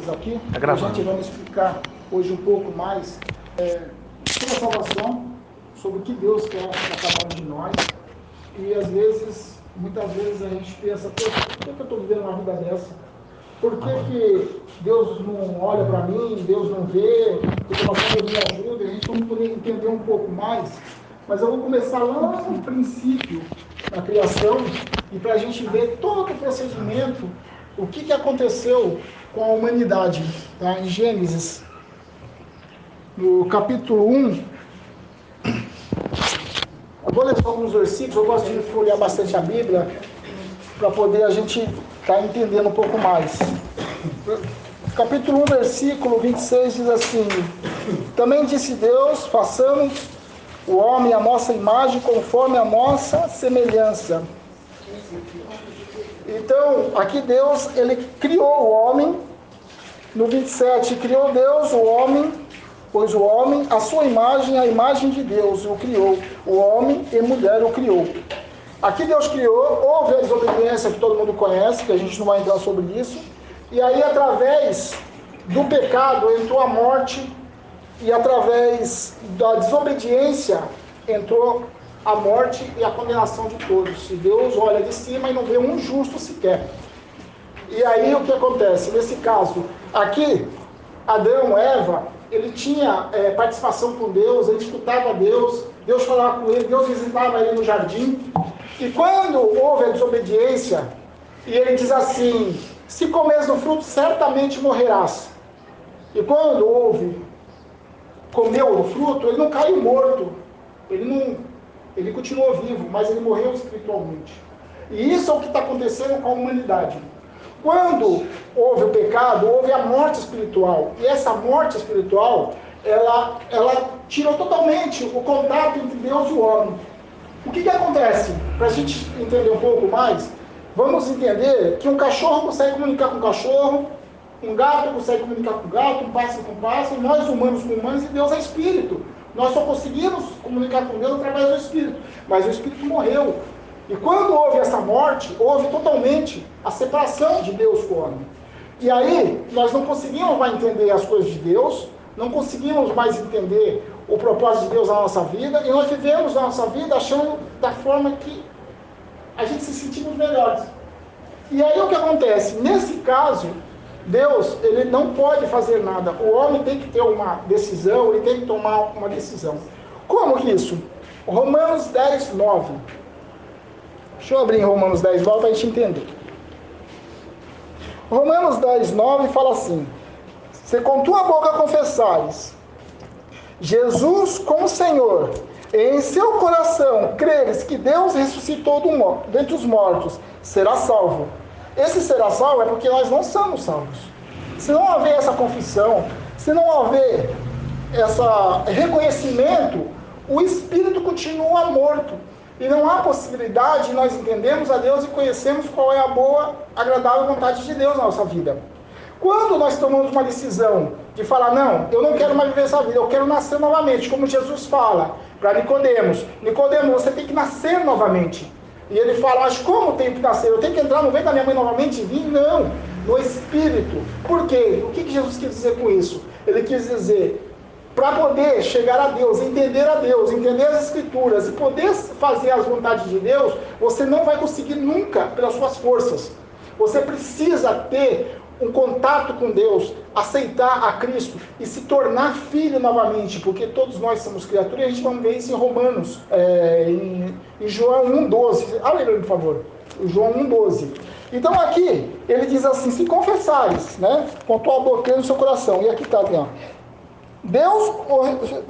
coisas aqui. A gente vai explicar hoje um pouco mais sobre a salvação, sobre o que Deus quer para cada um de nós. E às vezes, muitas vezes a gente pensa, por que eu estou vivendo uma vida dessa? Por que Deus não olha para mim, Deus não vê, porque uma coisa me ajuda, a gente vai poder entender um pouco mais. Mas eu vou começar lá no princípio, na criação, e para a gente ver todo o procedimento, o que aconteceu com a humanidade. Tá? Em Gênesis, no capítulo 1, eu vou ler só alguns versículos, eu gosto de folhear bastante a Bíblia, para poder a gente estar entendendo um pouco mais. Capítulo 1, versículo 26 diz assim: também disse Deus, façamos o homem à nossa imagem, conforme a nossa semelhança. Então, aqui Deus, ele criou o homem. No 27, criou Deus o homem, pois o homem, a sua imagem, a imagem de Deus o criou. O homem e mulher o criou. Aqui Deus criou, houve a desobediência que todo mundo conhece, que a gente não vai entrar sobre isso. E aí, através do pecado, entrou a morte. E através da desobediência entrou a morte e a condenação de todos. E Deus olha de cima e não vê um justo sequer. E aí o que acontece? Nesse caso, aqui, Adão, Eva, ele tinha participação com Deus, ele escutava Deus, Deus falava com ele, Deus visitava ele no jardim. E quando houve a desobediência, e ele diz assim: se comeres do fruto, certamente morrerás. E quando comeu o fruto, ele não caiu morto, ele continuou vivo, mas ele morreu espiritualmente. E isso é o que está acontecendo com a humanidade. Quando houve o pecado, houve a morte espiritual, e essa morte espiritual, ela tirou totalmente o contato entre Deus e o homem. O que acontece? Para a gente entender um pouco mais, vamos entender que um cachorro consegue comunicar com um cachorro, um gato consegue comunicar com o gato, um pássaro com o pássaro, nós humanos com humanos, e Deus é espírito. Nós só conseguimos comunicar com Deus através do espírito. Mas o espírito morreu. E quando houve essa morte, houve totalmente a separação de Deus com o homem. E aí, nós não conseguimos mais entender as coisas de Deus, não conseguimos mais entender o propósito de Deus na nossa vida, e nós vivemos a nossa vida achando da forma que a gente se sentimos melhores. E aí o que acontece? Nesse caso, Deus, ele não pode fazer nada. O homem tem que ter uma decisão, ele tem que tomar uma decisão. Como que isso? Romanos 10, 9. Deixa eu abrir em Romanos 10, 9 para a gente entender. Romanos 10, 9 fala assim: se com tua boca confessares Jesus como Senhor, e em seu coração creres que Deus ressuscitou dentre os mortos, será salvo. Esse será salvo é porque nós não somos salvos. Se não haver essa confissão, se não haver esse reconhecimento, o espírito continua morto. E não há possibilidade de nós entendermos a Deus e conhecermos qual é a boa, agradável vontade de Deus na nossa vida. Quando nós tomamos uma decisão de falar: não, eu não quero mais viver essa vida, eu quero nascer novamente, como Jesus fala para Nicodemos: Nicodemos, você tem que nascer novamente. E ele fala: mas como tenho que nascer? Eu tenho que entrar no ventre da minha mãe novamente e vir? Não, no Espírito. Por quê? O que Jesus quis dizer com isso? Ele quis dizer, para poder chegar a Deus, entender as Escrituras e poder fazer as vontades de Deus, você não vai conseguir nunca pelas suas forças. Você precisa ter um contato com Deus, aceitar a Cristo e se tornar filho novamente, porque todos nós somos criaturas, e a gente vai ver isso em Romanos, em João 1,12. Abre aí, por favor. João 1,12. Então aqui, ele diz assim: se confessares, né, com tua boca e no seu coração, e aqui está, ó, Deus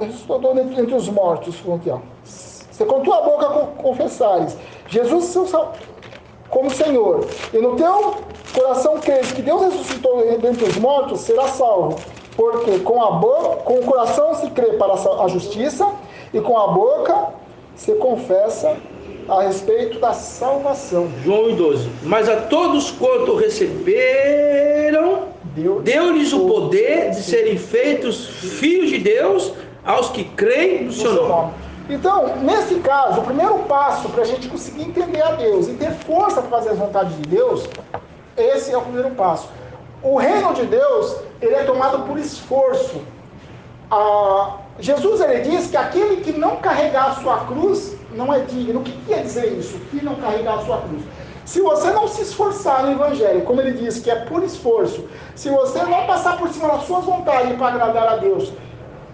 ressuscitou entre os mortos, aqui, ó. Se com tua boca confessares Jesus como Senhor, e no teu coração creres que Deus ressuscitou dentre os mortos, será salvo. Porque com o coração se crê para a justiça, e com a boca se confessa a respeito da salvação. João 1,12. Mas a todos quanto receberam, deu-lhes o poder de serem feitos filhos de Deus, aos que creem no seu nome. Então, nesse caso, o primeiro passo para a gente conseguir entender a Deus e ter força para fazer as vontades de Deus, esse é o primeiro passo. O reino de Deus, ele é tomado por esforço. Jesus, ele diz que aquele que não carregar a sua cruz não é digno. O que quer dizer isso? Que não carregar a sua cruz? Se você não se esforçar no Evangelho, como ele diz, que é por esforço, se você não passar por cima das suas vontades para agradar a Deus,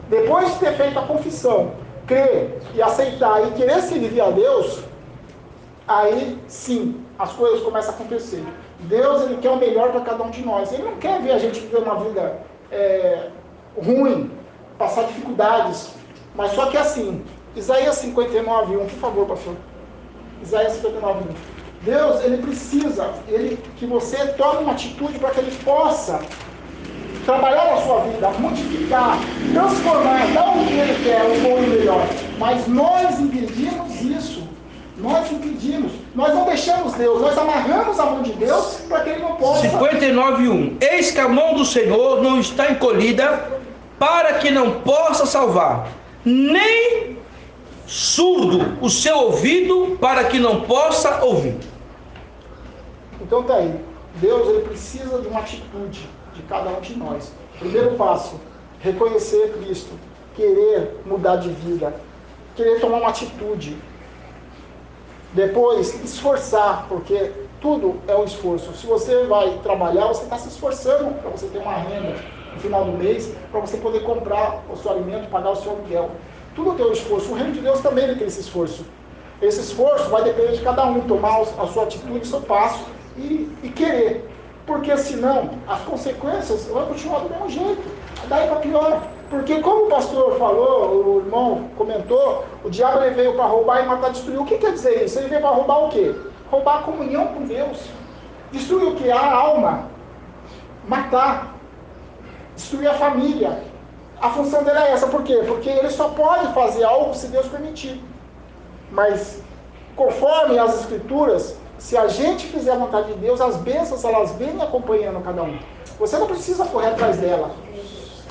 depois de ter feito a confissão, crer e aceitar e querer servir a Deus, aí sim, as coisas começam a acontecer. Deus, ele quer o melhor para cada um de nós. Ele não quer ver a gente viver uma vida ruim, passar dificuldades, mas só que assim, Isaías 59, 1, por favor, pastor. Isaías 59, 1. Deus, ele precisa que você tome uma atitude para que ele possa trabalhar na sua vida, modificar, transformar, dar o que ele quer, o bom e o melhor. Mas nós impedimos isso. Nós impedimos. Nós não deixamos Deus, nós amarramos a mão de Deus para que ele não possa... 59:1. Eis que a mão do Senhor não está encolhida para que não possa salvar, nem surdo o seu ouvido para que não possa ouvir. Então tá aí. Deus, ele precisa de uma atitude de cada um de nós. Primeiro passo, reconhecer Cristo, querer mudar de vida, querer tomar uma atitude. Depois, esforçar, porque tudo é um esforço. Se você vai trabalhar, você está se esforçando para você ter uma renda no final do mês, para você poder comprar o seu alimento, pagar o seu aluguel. Tudo tem um esforço. O reino de Deus também tem esse esforço. Esse esforço vai depender de cada um tomar a sua atitude, o seu passo e querer. Porque senão, as consequências vão continuar do mesmo jeito. Daí para pior. Porque como o pastor falou, o irmão comentou, o diabo ele veio para roubar e matar, destruir. O que quer dizer isso? Ele veio para roubar o quê? Roubar a comunhão com Deus. Destruir o quê? A alma. Matar. Destruir a família. A função dele é essa. Por quê? Porque ele só pode fazer algo se Deus permitir. Mas, conforme as Escrituras, se a gente fizer a vontade de Deus, as bênçãos, elas vêm acompanhando cada um. Você não precisa correr atrás dela.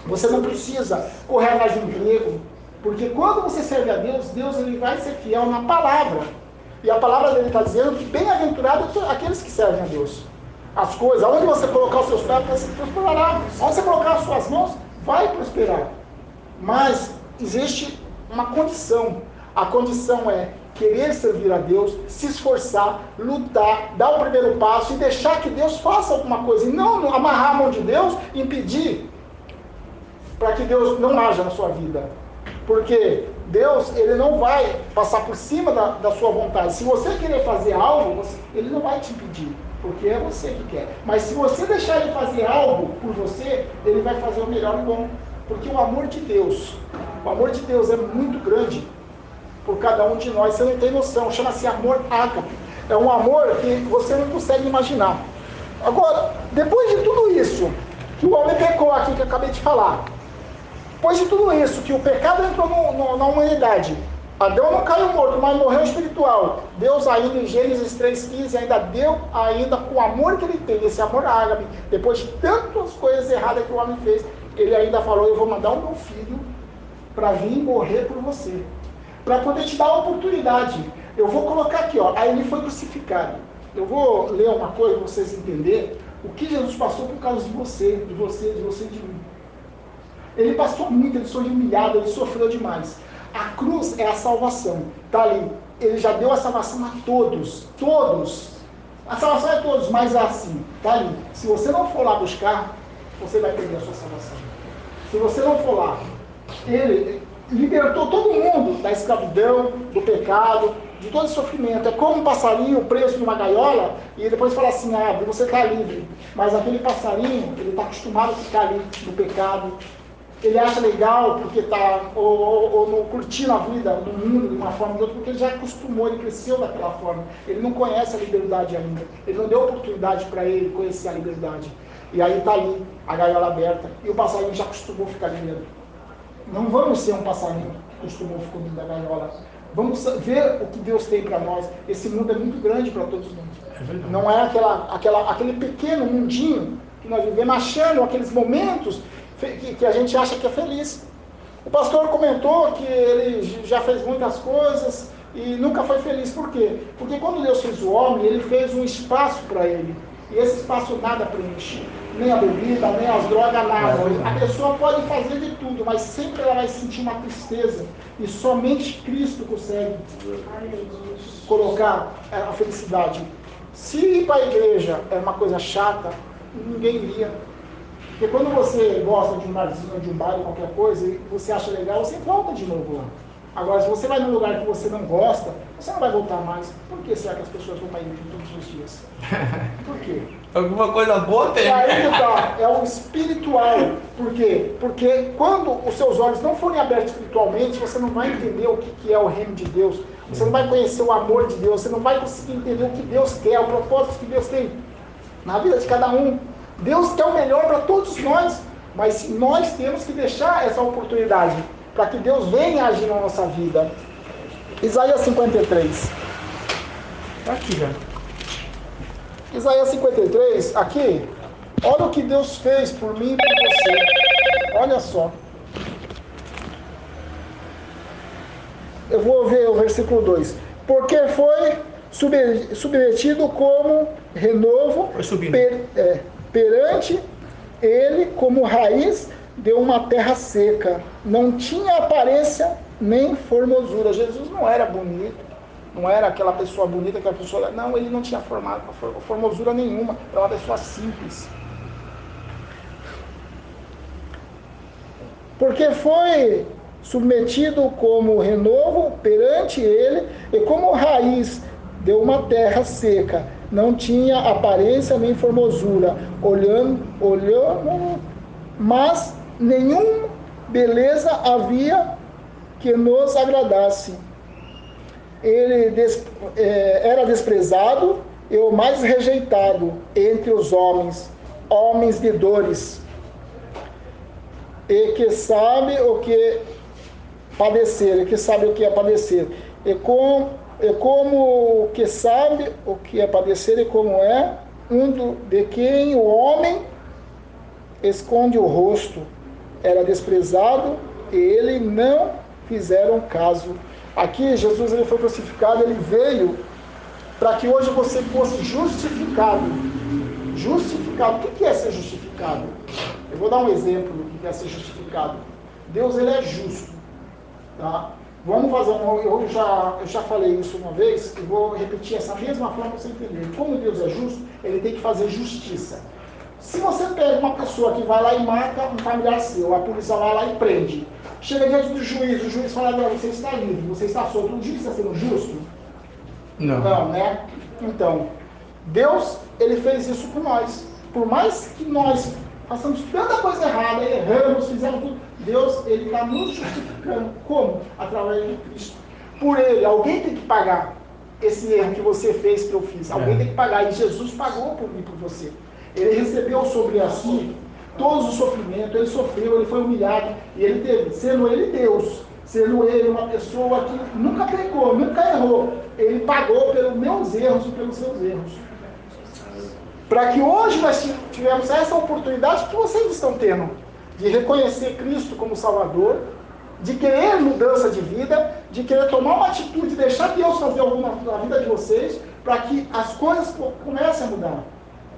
Você não precisa correr atrás de um emprego. Porque quando você serve a Deus, Deus ele vai ser fiel na palavra. E a palavra dele está dizendo que bem-aventurado aqueles que servem a Deus. As coisas, aonde você colocar os seus pés, você prosperará. Onde você colocar as suas mãos, vai prosperar. Mas existe uma condição. A condição é querer servir a Deus, se esforçar, lutar, dar o primeiro passo e deixar que Deus faça alguma coisa. E não amarrar a mão de Deus e impedir para que Deus não haja na sua vida. Porque Deus, ele não vai passar por cima da sua vontade. Se você querer fazer algo, ele não vai te impedir. Porque é você que quer. Mas se você deixar ele fazer algo por você, ele vai fazer o melhor e bom. Porque o amor de Deus é muito grande por cada um de nós. Você não tem noção. Chama-se amor ágape. É um amor que você não consegue imaginar. Agora, depois de tudo isso, que o homem pecou aqui, que eu acabei de falar. Depois de tudo isso, que o pecado entrou na humanidade, Adão não caiu morto, mas morreu espiritual. Deus ainda, em Gênesis 3,15, ainda deu, com o amor que ele tem, esse amor ágape, depois de tantas coisas erradas que o homem fez, ele ainda falou, eu vou mandar o meu filho para vir morrer por você. Para poder te dar a oportunidade. Eu vou colocar aqui, aí ele foi crucificado. Eu vou ler uma coisa para vocês entenderem o que Jesus passou por causa de você, de mim. Ele passou muito, ele foi humilhado, ele sofreu demais. A cruz é a salvação. Está ali. Ele já deu a salvação a todos. Todos. A salvação é a todos, mas assim, está ali. Se você não for lá buscar, você vai perder a sua salvação. Se você não for lá, ele libertou todo mundo da escravidão, do pecado, de todo esse sofrimento. É como um passarinho preso numa gaiola e depois fala assim, você está livre. Mas aquele passarinho, ele está acostumado a ficar ali no pecado. Ele acha legal porque está ou curtindo a vida no mundo de uma forma ou de outra, porque ele já acostumou, ele cresceu daquela forma. Ele não conhece a liberdade ainda. Ele não deu oportunidade para ele conhecer a liberdade. E aí está ali, a gaiola aberta, e o passarinho já acostumou a ficar ali dentro. Não vamos ser um passarinho que costumou ficar dentro da gaiola. Vamos ver o que Deus tem para nós. Esse mundo é muito grande para todos nós. Não é aquele pequeno mundinho que nós vivemos achando aqueles momentos que a gente acha que é feliz. O pastor comentou que ele já fez muitas coisas e nunca foi feliz. Por quê? Porque quando Deus fez o homem, ele fez um espaço para ele. E esse espaço nada preenche. nem a bebida, nem as drogas, nada. A pessoa pode fazer de tudo, mas sempre ela vai sentir uma tristeza. E somente Cristo consegue colocar a felicidade. Se ir para a igreja é uma coisa chata, ninguém iria. Porque quando você gosta de um barzinho, de um bar, qualquer coisa, e você acha legal, você volta de novo lá. Agora, se você vai num lugar que você não gosta, você não vai voltar mais. Por que será que as pessoas vão para a igreja todos os dias? Por quê? Alguma coisa boa tem. E aí que tá, é o espiritual. Por quê? Porque quando os seus olhos não forem abertos espiritualmente, você não vai entender o que é o reino de Deus. Você não vai conhecer o amor de Deus. Você não vai conseguir entender o que Deus quer, o propósito que Deus tem na vida de cada um. Deus quer o melhor para todos nós, mas nós temos que deixar essa oportunidade para que Deus venha agir na nossa vida. Isaías 53. Aqui já. Isaías 53, aqui, olha o que Deus fez por mim e por você. Olha só. Eu vou ver o versículo 2. Porque foi submetido como renovo perante ele, como raiz de uma terra seca. Não tinha aparência nem formosura. Jesus não era bonito. Não era aquela pessoa bonita, aquela pessoa... Não, ele não tinha formosura nenhuma. Era uma pessoa simples. Porque foi submetido como renovo perante ele, e como raiz de uma terra seca. Não tinha aparência nem formosura. Olhando, mas nenhuma beleza havia que nos agradasse. Ele era desprezado e o mais rejeitado entre os homens de dores, e que sabe o que padecer, e como que sabe o que é padecer, e como é de quem o homem esconde o rosto. Era desprezado e ele não fizeram caso. Aqui Jesus ele foi crucificado, ele veio para que hoje você fosse justificado. Justificado. O que é ser justificado? Eu vou dar um exemplo do que é ser justificado. Deus ele é justo. Tá? Vamos fazer eu já falei isso uma vez, e vou repetir essa mesma forma para você entender. Como Deus é justo, ele tem que fazer justiça. Se você pega uma pessoa que vai lá e mata um familiar seu, a polícia vai lá e prende. Chega diante do juiz, o juiz fala, não, você está livre, você está solto. O juiz está sendo justo? Não. Não, né? Então, Deus, ele fez isso por nós. Por mais que nós façamos tanta coisa errada, erramos, fizemos tudo, Deus, ele está nos justificando. Como? Através de Cristo. Por ele, alguém tem que pagar esse erro que você fez, que eu fiz. Alguém tem que pagar. E Jesus pagou por mim, por você. Ele recebeu sobre si todos os sofrimentos, ele sofreu, ele foi humilhado, e ele teve, sendo ele Deus, sendo ele uma pessoa que nunca pecou, nunca errou, ele pagou pelos meus erros e pelos seus erros. Para que hoje nós tivemos essa oportunidade que vocês estão tendo, de reconhecer Cristo como Salvador, de querer mudança de vida, de querer tomar uma atitude, deixar Deus fazer alguma na vida de vocês, para que as coisas comecem a mudar.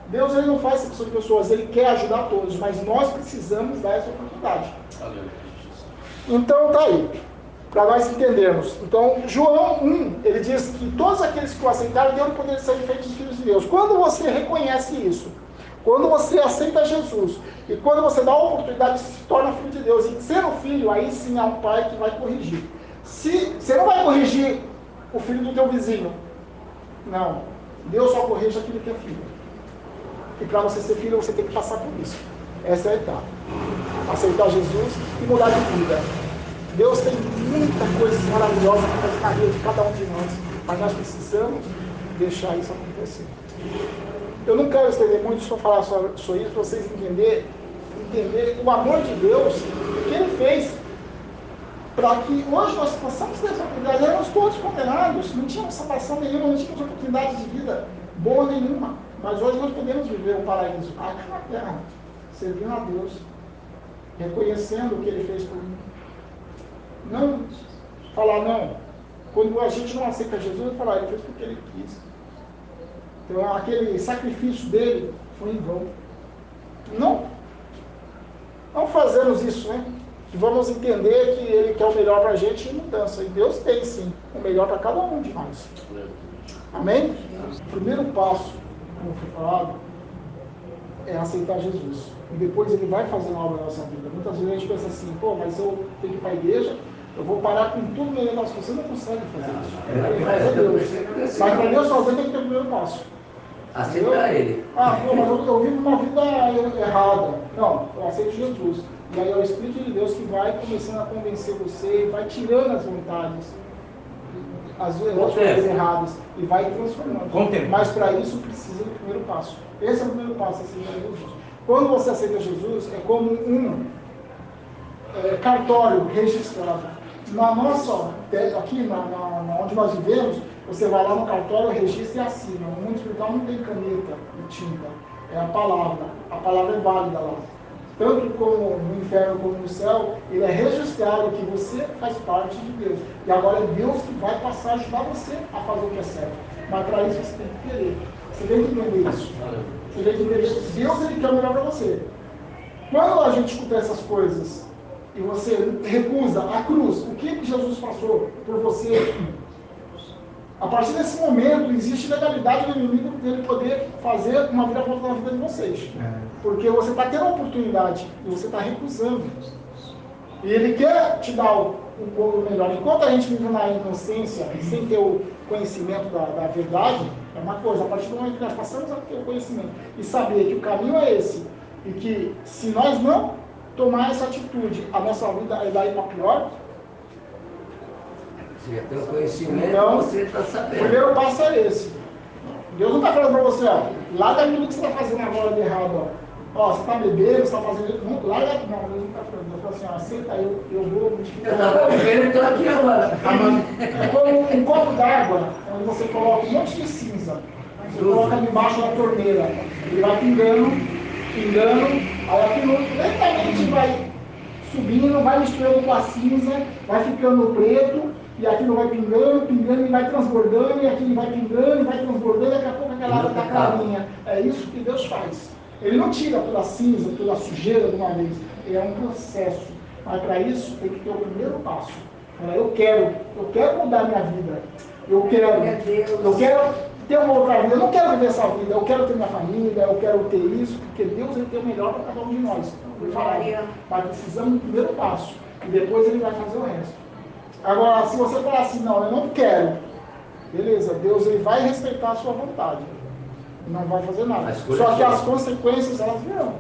Deus ele não faz exceção de pessoas, ele quer ajudar todos, mas nós precisamos dar essa oportunidade. Então tá aí, para nós entendermos. Então, João 1, ele diz que todos aqueles que o aceitaram deram o poder de serem feitos filhos de Deus. Quando você reconhece isso, quando você aceita Jesus, e quando você dá a oportunidade de se tornar filho de Deus, e ser um filho, aí sim há um pai que vai corrigir. Se você não vai corrigir o filho do teu vizinho, não. Deus só corrige aquele que é filho. E para você ser filho, você tem que passar por isso. Essa é a etapa. Aceitar Jesus e mudar de vida. Deus tem muita coisa maravilhosa para fazer na vida de cada um de nós. Mas nós precisamos deixar isso acontecer. Eu não quero estender muito, só falar sobre isso, para vocês entenderem o amor de Deus, o que Ele fez, para que hoje nós possamos ter essa oportunidade. Éramos todos condenados, não tínhamos salvação nenhuma, não tínhamos oportunidade de vida boa nenhuma. Mas hoje nós podemos viver o paraíso aqui na terra, servindo a Deus, reconhecendo o que Ele fez por mim. Não falar, não. Quando a gente não aceita Jesus, falar, Ele fez porque Ele quis. Então aquele sacrifício dele foi em vão. Não fazemos isso, né? E vamos entender que Ele quer o melhor para a gente em mudança. E Deus tem, sim, o melhor para cada um de nós. Amém? O primeiro passo, como foi falado, é aceitar Jesus. E depois Ele vai fazer uma obra na nossa vida. Muitas vezes a gente pensa assim, pô, mas eu tenho que ir para a igreja, eu vou parar com tudo no negócio. Você não consegue fazer isso. Mas é Deus. Mas para Deus fazer tem que ter o primeiro passo. Aceitar Ele. Ah, pô, mas eu vivo uma vida errada. Não, eu aceito Jesus. E aí é o Espírito de Deus que vai começando a convencer você, vai tirando as vontades, as coisas erradas, e vai transformando. Mas para isso precisa do primeiro passo. Esse é o primeiro passo, aceitar Jesus. Quando você aceita Jesus, é como um cartório registrado. Na nossa, aqui onde nós vivemos, você vai lá no cartório, registra e assina. No mundo espiritual não tem caneta e tinta, é a palavra é válida lá. Tanto como no inferno como no céu, ele é registrado que você faz parte de Deus. E agora é Deus que vai passar a ajudar você a fazer o que é certo. Mas para isso você tem que querer. Você tem que entender isso. Você tem que entender que Deus ele quer o melhor para você. Quando a gente escuta essas coisas e você recusa a cruz, o que Jesus passou por você, a partir desse momento existe legalidade do inimigo dele poder fazer uma vida volta na vida de vocês. Porque você está tendo a oportunidade e você está recusando. E ele quer te dar um pouco melhor. Enquanto a gente vive na inocência, sem ter o conhecimento da verdade, é uma coisa. A partir do momento que nós passamos a ter o conhecimento e saber que o caminho é esse, e que se nós não tomar essa atitude, a nossa vida vai ir para pior. Você já tem o conhecimento, então, você está sabendo. O primeiro passo é esse. Deus não está falando para você, ó, larga tudo que você está fazendo agora de errado, ó, você está bebendo, você está fazendo. Não, larga, não, Deus não está falando. Deus fala assim, ó, aceita, eu vou multiplicar. Eu estava vendo, estou aqui agora. É como um copo d'água, onde você coloca um monte de cinza. Você coloca debaixo da torneira. Ele vai pingando, aí aquilo lentamente vai subindo, vai misturando com a cinza, vai ficando preto, e aquilo vai pingando, e vai transbordando, e aquilo vai pingando, e vai transbordando, e daqui a pouco aquela água está clarinha. É isso que Deus faz. Ele não tira toda a cinza, toda a sujeira de uma vez. É um processo. Mas para isso tem que ter o primeiro passo. Eu quero mudar minha vida. Eu quero ter uma outra vida. Eu não quero viver essa vida. Eu quero ter minha família, eu quero ter isso, porque Deus ele tem o melhor para cada um de nós. Mas precisamos do primeiro passo. E depois ele vai fazer o resto. Agora, se você falar assim, não, eu não quero, beleza, Deus ele vai respeitar a sua vontade. Não vai fazer nada. Só que as consequências, elas virão.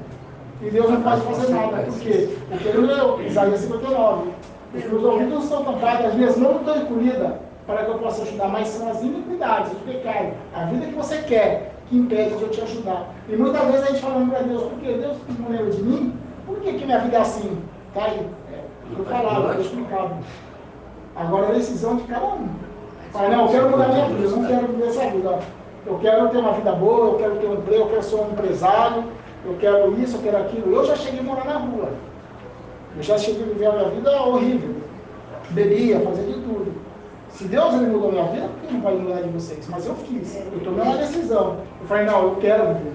E Deus não pode fazer nada. Por quê? Porque ele leu Isaías 59. Os meus ouvidos estão tampados, as minhas mãos estão encolhidas, para que eu possa ajudar. Mas são as iniquidades, o pecado, a vida que você quer, que impede de eu te ajudar. E muitas vezes a gente fala para Deus, por que Deus não lembra de mim? Por que minha vida é assim? Tá aí. Foi falado, foi explicado. Agora é a decisão de cada um. Fala, não, eu quero mudar minha vida, eu não quero viver essa vida. Eu quero ter uma vida boa, eu quero ter um emprego, eu quero ser um empresário, eu quero isso, eu quero aquilo. Eu já cheguei a morar na rua. Eu já cheguei a viver a minha vida horrível. Bebia, fazia de tudo. Se Deus ele mudou a minha vida, por que não vai mudar de vocês? Mas eu fiz. Eu tomei uma decisão. Eu falei, não, eu quero viver.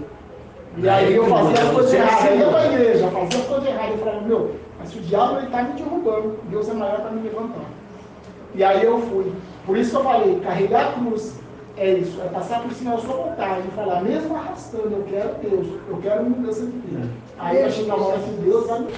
E aí eu fazia as coisas erradas. Eu ia para a igreja, fazia as coisas erradas. Eu falava, meu, mas se o diabo está me derrubando, Deus é maior para me levantar. E aí eu fui. Por isso que eu falei, carregar a cruz é isso, é passar por cima da sua vontade e falar, mesmo arrastando, eu quero Deus, eu quero mudança de vida. Aí eu chego na hora que Deus vai me